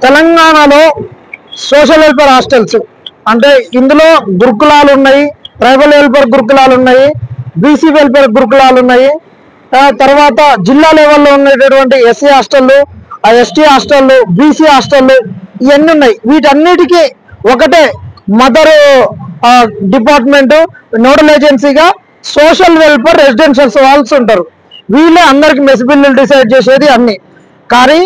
తెలంగాణలో social welfare hostels అంటే ఇందులో గురుకులాలు ఉన్నాయి, ట్రైబల్ వెల్ఫేర్ గురుకులాలు ఉన్నాయి, బీసీ వెల్ఫేర్ గురుకులాలు ఉన్నాయి, తర్వాత జిల్లా లెవెల్లో ఉండేటటువంటి ఎస్సీ హాస్టళ్ళు, ఎస్టీ హాస్టళ్ళు, బీసీ హాస్టళ్ళు ఇవన్నీ ఉన్నాయి. వీటన్నిటికీ ఒకటే మదర్ డిపార్ట్మెంట్ నోడల్ ఏజెన్సీగా సోషల్ వెల్ఫేర్ రెసిడెన్షియల్ హాల్స్ ఉంటారు. వీళ్ళే అందరికి మెస్ బిల్లులు డిసైడ్ చేసేది అన్ని. కానీ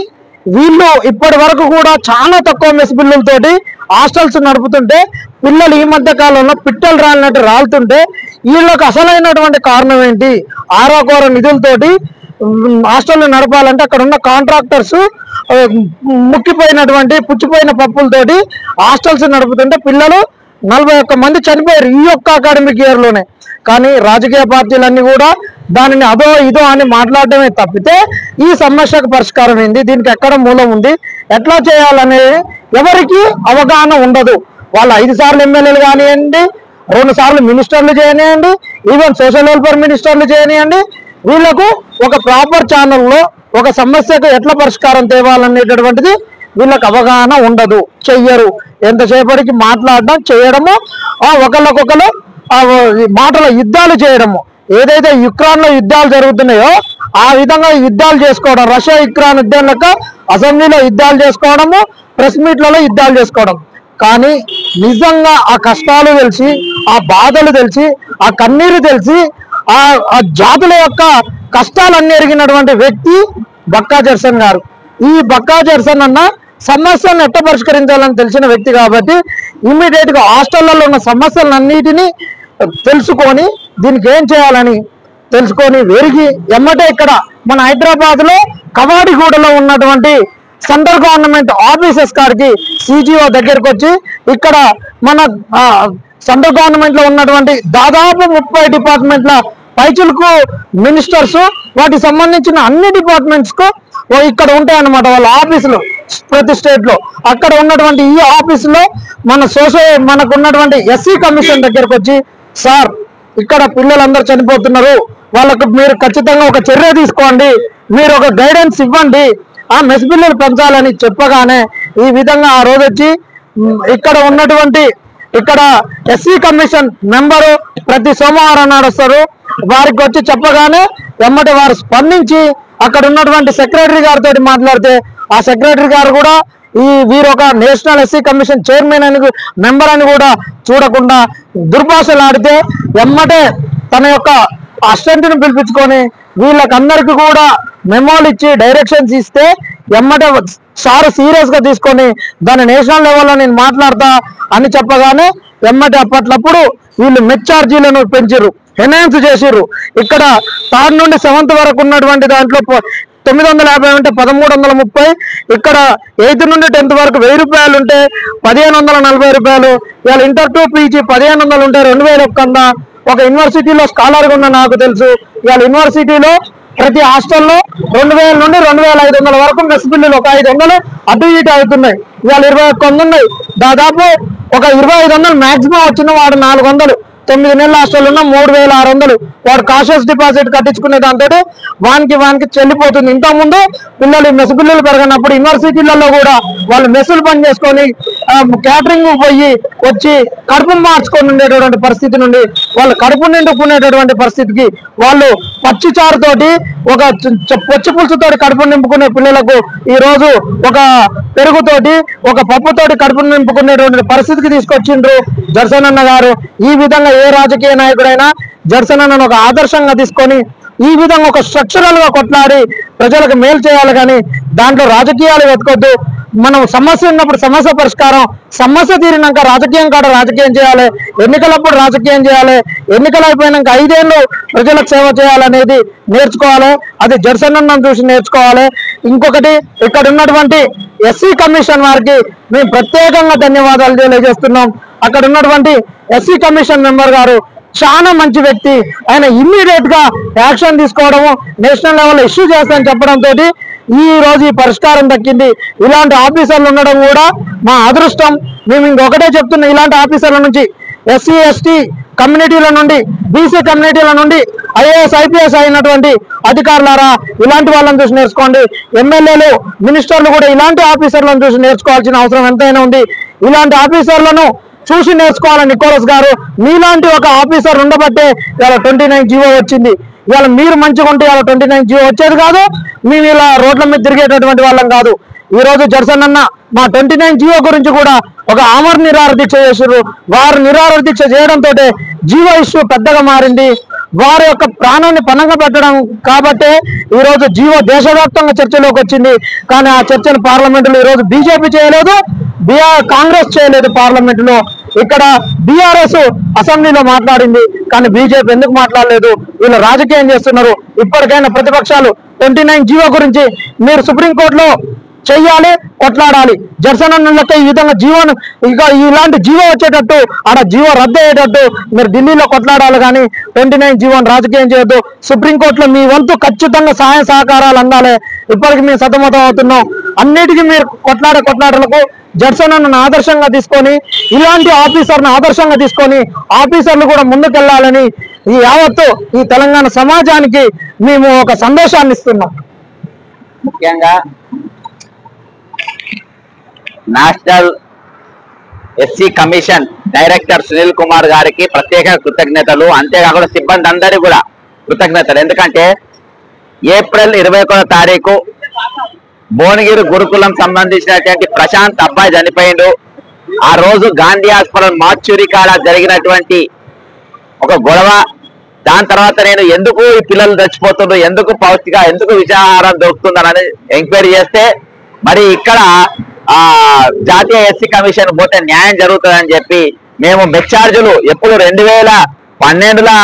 వీళ్ళు ఇప్పటి వరకు కూడా చాలా తక్కువ మెస్ బిల్లులతోటి హాస్టల్స్ నడుపుతుంటే పిల్లలు ఈ మధ్య కాలంలో పిట్టలు రాలినట్టు రాలుతుంటే వీళ్ళకి అసలైనటువంటి కారణం ఏంటి? ఆరోగ్య నిధులతోటి హాస్టల్ నడపాలంటే అక్కడ ఉన్న కాంట్రాక్టర్స్ ముక్కిపోయినటువంటి పుచ్చిపోయిన పప్పులతోటి హాస్టల్స్ నడుపుతుంటే పిల్లలు 41 మంది చనిపోయారు ఈ ఒక్క అకాడమిక్ ఇయర్ లోనే. కానీ రాజకీయ పార్టీలన్నీ కూడా దానిని అదో ఇదో అని మాట్లాడటమే తప్పితే ఈ సమస్యకు పరిష్కారం ఏంది, దీనికి ఎక్కడ మూలం ఉంది, ఎట్లా చేయాలనేది ఎవరికి అవగాహన ఉండదు. వాళ్ళు 5 సార్లు ఎమ్మెల్యేలు కానివ్వండి, 2 సార్లు మినిస్టర్లు చేయనివ్వండి, ఈవెన్ సోషల్ వెల్ఫేర్ మినిస్టర్లు చేయనివ్వండి, వీళ్ళకు ఒక ప్రాపర్ ఛానల్లో ఒక సమస్యకు ఎట్లా పరిష్కారం తేవాలనేటటువంటిది వీళ్ళకి అవగాహన ఉండదు, చెయ్యరు. ఎంతసేపటికి మాట్లాడడం చేయడము, ఒకళ్ళకొకరు మాటల యుద్ధాలు చేయడము. ఏదైతే యుక్రెయిన్లో యుద్ధాలు జరుగుతున్నాయో ఆ విధంగా యుద్ధాలు చేసుకోవడం, రష్యా యుక్రెయిన్ యుద్ధం లెక్క అసెంబ్లీలో యుద్ధాలు చేసుకోవడము, ప్రెస్ మీట్లలో యుద్ధాలు చేసుకోవడం. కానీ నిజంగా ఆ కష్టాలు తెలిసి, ఆ బాధలు తెలిసి, ఆ కన్నీరు తెలిసి, ఆ జాతుల యొక్క కష్టాలన్నీ ఎరిగినటువంటి వ్యక్తి బక్కా జర్సన్ గారు. ఈ బక్కా జర్సన్ అన్న సమస్యలను ఎట్లా పరిష్కరించాలని తెలిసిన వ్యక్తి కాబట్టి ఇమ్మీడియట్ గా హాస్టళ్లలో ఉన్న సమస్యలన్నిటినీ తెలుసుకొని దీనికి ఏం చేయాలని తెలుసుకొని వెరిగి ఎమ్మటే ఇక్కడ మన హైదరాబాద్ లో కవాడిగూడలో ఉన్నటువంటి సెంట్రల్ గవర్నమెంట్ ఆఫీసెస్ కాడికి సిజిఓ దగ్గరకు వచ్చి ఇక్కడ మన సెంట్రల్ గవర్నమెంట్ లో ఉన్నటువంటి దాదాపు 30 డిపార్ట్మెంట్ల పైచులకు మినిస్టర్స్, వాటికి సంబంధించిన అన్ని డిపార్ట్మెంట్స్ కు ఇక్కడ ఉంటాయన్నమాట వాళ్ళ ఆఫీసులు ప్రతి స్టేట్ లో. అక్కడ ఉన్నటువంటి ఈ ఆఫీసులో మనకు ఉన్నటువంటి ఎస్సీ కమిషన్ దగ్గరకు వచ్చి, సార్ ఇక్కడ పిల్లలందరూ చనిపోతున్నారు, వాళ్ళకు మీరు ఖచ్చితంగా ఒక చర్య తీసుకోండి, మీరు ఒక గైడెన్స్ ఇవ్వండి, ఆ మెస్ బిల్లులు పెంచాలని చెప్పగానే ఈ విధంగా ఆ రోజు వచ్చి ఇక్కడ ఎస్సీ కమిషన్ మెంబరు ప్రతి సోమవారం నాడు వస్తారు. వారికి వచ్చి చెప్పగానే ఎమ్మటి వారు స్పందించి అక్కడ ఉన్నటువంటి సెక్రటరీ గారితో మాట్లాడితే ఆ సెక్రటరీ గారు కూడా వీరు ఒక నేషనల్ ఎస్సీ కమిషన్ చైర్మన్ అని మెంబర్ అని కూడా చూడకుండా దుర్భాషలు ఆడితే ఎమ్మటే తన యొక్క అసిస్టెంట్ను పిలిపించుకొని వీళ్ళకందరికీ కూడా మెమోలు ఇచ్చి డైరెక్షన్స్ ఇస్తే ఎమ్మటే సార్ సీరియస్ గా తీసుకొని దాన్ని నేషనల్ లెవెల్లో నేను మాట్లాడతా అని చెప్పగానే ఎమ్మటే అప్పట్లప్పుడు వీళ్ళు మెచ్ ఛార్జీలను పెంచారు, ఎన్హాన్స్ చేసిర్రు. ఇక్కడ 3rd నుండి 7th వరకు ఉన్నటువంటి దాంట్లో 950 ఉంటే 1330, ఇక్కడ 8th నుండి 10th వరకు 1000 రూపాయలు ఉంటే 1540 రూపాయలు, ఇవాళ ఇంటర్ టు పీజీ 1500 ఉంటే 2100. ఒక యూనివర్సిటీలో స్కాలర్గా ఉన్న నాకు తెలుసు, ఇవాళ యూనివర్సిటీలో ప్రతి హాస్టల్లో 2000 నుండి 2500 వరకు మెస్ బిల్లులు, ఒక 500 అటు ఇటు అవుతున్నాయి. ఇవాళ 21 ఉన్నాయి, దాదాపు ఒక 2500 మాక్సిమం వచ్చిన వాడు 400, 9 నెలల హాస్టల్ ఉన్న 3600 వాడు కాషియస్ డిపాజిట్ కట్టించుకునే దాంతో వానికి చెల్లిపోతుంది. ఇంతకుముందు పిల్లలు మెస్ బిల్లులు పెరగనప్పుడు యూనివర్సిటీలలో కూడా వాళ్ళు మెస్సులు పని చేసుకొని క్యాటరింగ్ పోయి వచ్చి కడుపు మార్చుకొని ఉండేటటువంటి పరిస్థితి నుండి వాళ్ళు కడుపు నిండుకునేటటువంటి పరిస్థితికి వాళ్ళు పచ్చిచారుతోటి ఒక పొచ్చి పులుసుతోటి కడుపు నింపుకునే పిల్లలకు ఈ రోజు ఒక పెరుగుతోటి ఒక పప్పుతోటి కడుపు నింపుకునేటువంటి పరిస్థితికి తీసుకొచ్చిండ్రు జర్సన్ అన్న గారు. ఈ విధంగా ఏ రాజకీయ నాయకుడైనా జర్సన్ అన్నను ఒక ఆదర్శంగా తీసుకొని ఈ విధంగా ఒక స్ట్రక్చరల్ గా కొట్లాడి ప్రజలకు మేలు చేయాలి, కానీ దాంట్లో రాజకీయాలు వెతకొద్దు. మనం సమస్య ఉన్నప్పుడు సమస్య పరిష్కారం, సమస్య తీరినాక రాజకీయం కాడ రాజకీయం చేయాలి, ఎన్నికలప్పుడు రాజకీయం చేయాలి, ఎన్నికలు అయిపోయినాక 5 ఏళ్ళు ప్రజలకు సేవ చేయాలనేది నేర్చుకోవాలి. అది జర్సన్ అన్నను చూసి నేర్చుకోవాలి. ఇంకొకటి ఇక్కడ ఉన్నటువంటి ఎస్సీ కమిషన్ వారికి మేము ప్రత్యేకంగా ధన్యవాదాలు తెలియజేస్తున్నాం. అక్కడ ఉన్నటువంటి ఎస్సీ కమిషన్ మెంబర్ గారు చాలా మంచి వ్యక్తి, ఆయన ఇమ్మీడియట్ గా యాక్షన్ తీసుకోవడము, నేషనల్ లెవెల్లో ఇష్యూ చేస్తానని చెప్పడంతో ఈ రోజు ఈ పరిష్కారం దక్కింది. ఇలాంటి ఆఫీసర్లు ఉండడం కూడా మా అదృష్టం. మేము ఇంకొకటే చెప్తున్నా, ఇలాంటి ఆఫీసర్ల నుంచి ఎస్సీ ఎస్టీ కమ్యూనిటీల నుండి బీసీ కమ్యూనిటీల నుండి ఐఏఎస్ ఐపీఎస్ అయినటువంటి అధికారులారా ఇలాంటి వాళ్ళని చూసి నేర్చుకోండి. ఎమ్మెల్యేలు మినిస్టర్లు కూడా ఇలాంటి ఆఫీసర్లను చూసి నేర్చుకోవాల్సిన అవసరం ఎంతైనా ఉంది. ఇలాంటి ఆఫీసర్లను చూసి నేర్చుకోవాలని నికోలస్ గారు మీలాంటి ఒక ఆఫీసర్ ఉండబట్టే ఇవాళ 29 జీవో వచ్చింది. ఇవాళ మీరు మంచిగా ఉంటే ఇవాళ 29 జీవో వచ్చేది కాదు. మేము ఇలా రోడ్ల మీద తిరిగేటటువంటి వాళ్ళం కాదు. ఈ రోజు జర్సన్ అన్న మా 29 జీవో గురించి కూడా ఒక ఆమర నిరాహార దీక్ష చేశారు. వారు నిరాహార దీక్ష చేయడంతో జీవో ఇష్యూ పెద్దగా మారింది. వారి యొక్క ప్రాణాన్ని పణంగా పెట్టడం కాబట్టే ఈ రోజు జీవో దేశవ్యాప్తంగా చర్చలోకి వచ్చింది. కానీ ఆ చర్చను పార్లమెంటులో ఈ రోజు బీజేపీ చేయలేదు, కాంగ్రెస్ చేయలేదు. పార్లమెంటులో ఇక్కడ బీఆర్ఎస్ అసెంబ్లీలో మాట్లాడింది, కానీ బీజేపీ ఎందుకు మాట్లాడలేదు? వీళ్ళు రాజకీయం చేస్తున్నారు. ఇప్పటికైనా ప్రతిపక్షాలు 29 జీవో గురించి మీరు సుప్రీంకోర్టులో చెయ్యాలి, కొట్లాడాలి. జర్సన్ అన్నలకి ఈ విధంగా జీవోను ఇక ఇలాంటి జీవో వచ్చేటట్టు ఆడ జీవో రద్దు అయ్యేటట్టు మీరు ఢిల్లీలో కొట్లాడాలి, కానీ 29 జీవోని రాజకీయం చేయొద్దు. సుప్రీంకోర్టులో మీ వంతు ఖచ్చితంగా సహాయ సహకారాలు అందాలి. ఇప్పటికి మేము సతమతం అవుతున్నాం. అన్నిటికీ మీరు కొట్లాటలకు జర్సన్ అన్నను ఆదర్శంగా తీసుకొని ఇలాంటి ఆఫీసర్ను ఆదర్శంగా తీసుకొని ఆఫీసర్లు కూడా ముందుకెళ్లాలని ఈ యావత్తు ఈ తెలంగాణ సమాజానికి మేము ఒక సందేశాన్ని ఇస్తున్నాం. ముఖ్యంగా national SC commission director Sunil Kumar గారికి ప్రత్యేక కృతజ్ఞతలు. అంతేకాకుండా సిబ్బంది అందరికీ కూడా కృతజ్ఞతలు. ఎందుకంటే ఏప్రిల్ 21వ తారీఖు భువనగిరి గురుకులం సంబంధించినటువంటి ప్రశాంత్ అబ్బాయి చనిపోయిండు. ఆ రోజు గాంధీ హాస్పిటల్ మార్చురీ కాడ జరిగినటువంటి ఒక గొడవ, దాని తర్వాత నేను ఎందుకు ఈ పిల్లలు చచ్చిపోతుండ్రు, ఎందుకు ఎందుకు విషాహారం దొరుకుతుందని ఎంక్వైరీ చేస్తే మరి ఇక్కడ జాతీయ ఎస్సీ కమిషన్ పోతే న్యాయం జరుగుతుందని చెప్పి మేము మెచ్చార్జులు ఎప్పుడు 2012లో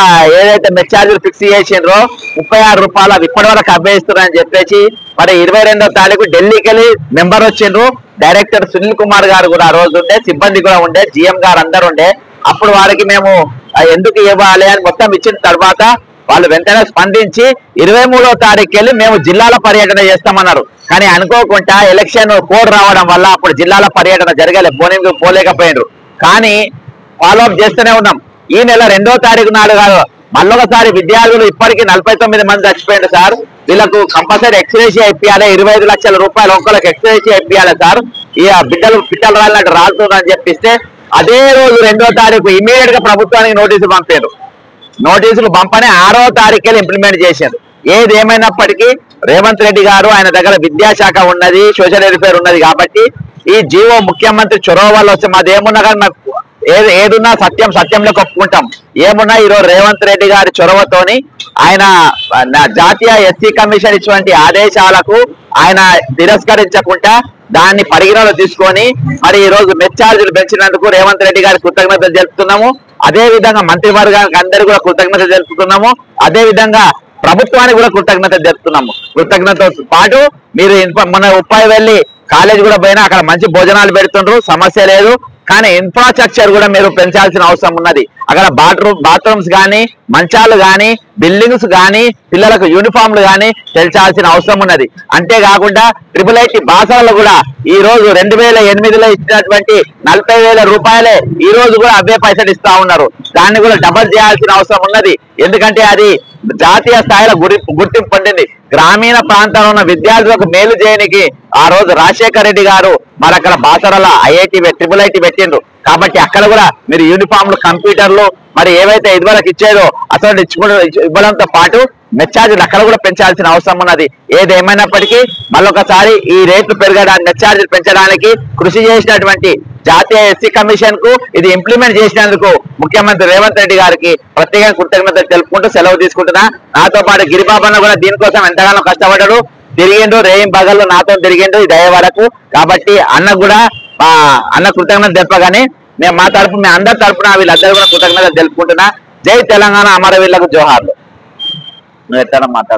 ఏదైతే మెచ్చార్జులు ఫిక్స్ చేసిండ్రో 36 రూపాయలు అవి ఇప్పటి వరకు అభ్యయిస్తున్నారని చెప్పేసి మరి 22వ తారీఖు ఢిల్లీకి వెళ్ళి మెంబర్ వచ్చిండ్రు. డైరెక్టర్ సునీల్ కుమార్ గారు కూడా ఆ రోజు ఉండే, సిబ్బంది కూడా ఉండే, జిఎం గారు అందరు ఉండే. అప్పుడు వారికి మేము ఎందుకు ఇవ్వాలి అని మొత్తం ఇచ్చిన తర్వాత వాళ్ళు వెంటనే స్పందించి 23వ తారీఖు వెళ్ళి మేము జిల్లాల పర్యటన చేస్తామన్నారు. కానీ అనుకోకుండా ఎలక్షన్ కోడ్ రావడం వల్ల అప్పుడు జిల్లాల పర్యటన జరగలేదు, పోలేకపోయినారు. కానీ ఫాలోఅప్ చేస్తూనే ఉన్నాం. ఈ నెల 2వ తారీఖు నాడు కాదు మళ్ళొకసారి విద్యార్థులు ఇప్పటికీ 49 మంది చచ్చిపోయింది సార్. వీళ్ళకు కంపల్సరీ ఎక్స్రేషియా ఇప్పియాలి, 25 లక్షల రూపాయలు ఒక్కరికి ఎక్స్రేషియా ఇప్పియాలి సార్. ఈ పిట్టలు రాలినట్టు రాలుతుందని చెప్పిస్తే అదే రోజు 2వ తారీఖు ఇమీడియట్ గా ప్రభుత్వానికి నోటీసులు పంపారు. నోటీసులు పంపని 6వ తారీఖు ఇంప్లిమెంట్ చేశారు. ఏది ఏమైనప్పటికీ రేవంత్ రెడ్డి గారు ఆయన దగ్గర విద్యాశాఖ ఉన్నది, సోషల్ వెల్ఫేర్ ఉన్నది కాబట్టి ఈ జీవో ముఖ్యమంత్రి చొరవ వల్ల వస్తే మాది ఏమున్నా కానీ మాకు ఏదున్నా సత్యంలో ఒప్పుకుంటాం. ఏమున్నా ఈరోజు రేవంత్ రెడ్డి గారి చొరవతోని ఆయన జాతీయ ఎస్సీ కమిషన్ ఇటువంటి ఆదేశాలకు ఆయన తిరస్కరించకుండా దాన్ని పరిగణలో తీసుకొని మరి ఈ రోజు మెచ్చార్జీలు పెంచినందుకు రేవంత్ రెడ్డి గారి కృతజ్ఞతలు తెలుపుతున్నాము. అదే విధంగా మంత్రివర్గానికి అందరికీ కూడా కృతజ్ఞతలు తెలుపుతున్నాము. అదే విధంగా ప్రభుత్వానికి కూడా కృతజ్ఞతలు తెలుపుతున్నాము. కృతజ్ఞతతో పాటు మీరు మన ఉప్పాయి వెళ్ళి కాలేజ్ కూడా పోయినా అక్కడ మంచి భోజనాలు పెడుతుండ్రు, సమస్య లేదు. కానీ ఇన్ఫ్రాస్ట్రక్చర్ కూడా మీరు పెంచాల్సిన అవసరం ఉన్నది. అక్కడ బాత్రూమ్స్ కానీ, మంచాలు కానీ, బిల్డింగ్స్ కానీ, పిల్లలకు యూనిఫామ్లు కానీ పెంచాల్సిన అవసరం ఉన్నది. అంతేకాకుండా IIIT బాసరలో కూడా ఈ రోజు 2008లో ఇచ్చినటువంటి 40,000 రూపాయలే ఈ రోజు కూడా అవే పైసలు ఇస్తా ఉన్నారు. దాన్ని కూడా డబల్ చేయాల్సిన అవసరం ఉన్నది. ఎందుకంటే అది జాతీయ స్థాయిలో గుర్తింపు పొందింది. గ్రామీణ ప్రాంతంలో ఉన్న విద్యార్థులకు మేలు చేయడానికి ఆ రోజు రాజశేఖర రెడ్డి గారు మరి అక్కడ బాసరలో IIT పెట్టిండ్రు. కాబట్టి అక్కడ కూడా మీరు యూనిఫామ్లు, కంప్యూటర్లు మరి ఏవైతే ఇదివరకు ఇచ్చేదో అసలు ఇవ్వడంతో పాటు మెచ్చార్జీలు అక్కడ కూడా పెంచాల్సిన అవసరం ఉన్నది. ఏదేమైనప్పటికీ మళ్ళొకసారి ఈ రేట్లు పెరగడానికి, మెచ్చార్జీలు పెంచడానికి కృషి చేసినటువంటి జాతీయ ఎస్సీ కమిషన్ కు ఇది ఇంప్లిమెంట్ చేసినందుకు ముఖ్యమంత్రి రేవంత్ రెడ్డి గారికి ప్రత్యేక కృతజ్ఞతలు తెలుపుకుంటూ సెలవు తీసుకుంటున్నా. నాతో పాటు గిరిబాబన్న కూడా దీనికోసం ఎంతగానో కష్టపడ్డాడు, తిరిగిండు, రేయం పగళ్ళు నాతో తిరిగిండు ఈ దయ వరకు. కాబట్టి అన్న కూడా అన్న కృతజ్ఞత తెలుపగానే మేము మా తరపు మీ అందరి తరపున వీళ్ళందరూ కూడా కృతజ్ఞతలు తెలుపుకుంటున్నా. జై తెలంగాణ, అమరవీరులకు జోహార్లు. నువ్వు ఎట్లా మాట్లాడు.